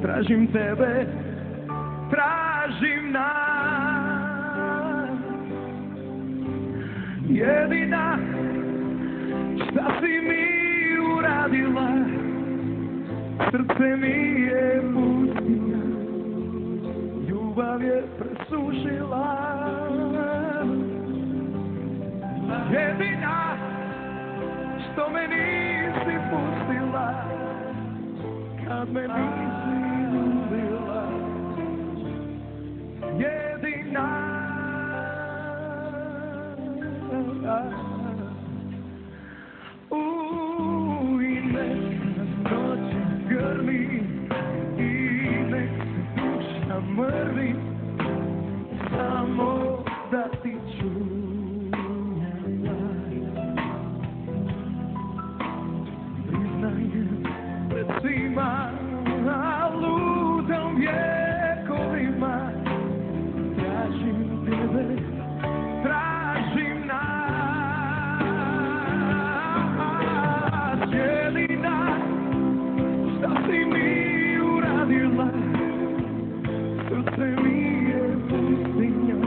tražim tebe, tražim nas. Jedina šta si mi uradila, srce mi je pustinja, ljubav je presušila. Jedina što me nisi pustila, kad me nisi ljubila. Jedina i nek nas noć grli i nek se duša mrvi, samo da ti čujem glas. Priznajem pred svima, a ludom vjekovima, tražim tebe, tražim nas. Jedina šta si mi uradila, srce mi je pustinja,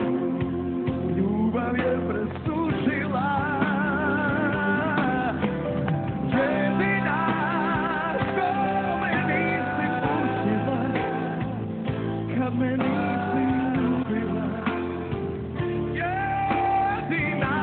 ljubav je presušila. Jedina što me nisi pustila, kad me nisi ljubila. Jedina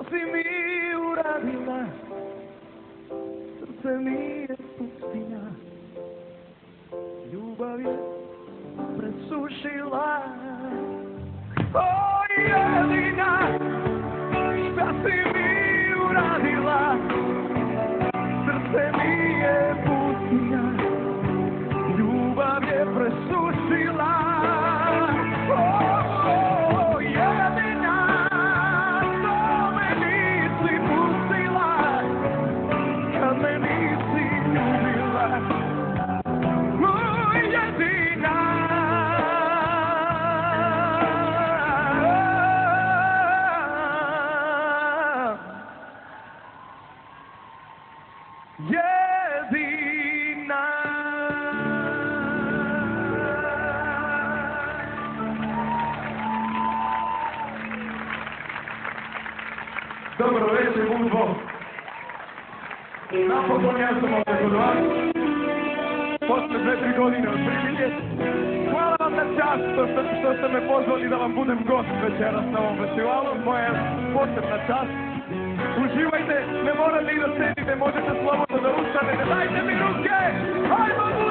si mi uradila, srce mi je pustinja, ljubav je presušila. O, jedina šta si mi uradila, srce mi je pustinja, ljubav je presušila. O, jedina me nisi ljubila. Jedina jedina. Dobro večer, Budvo. Napokon ja sam ovdje kod vas, posle 2-3 godine otprilike. Hvala vam na čast što ste me pozvali da vam budem gost večeras na ovom festivalu. Moja posebna čast. Uživajte, ne morate i da sedite, možete slobodno da ustanete. Dajte mi ruke! Hajmo!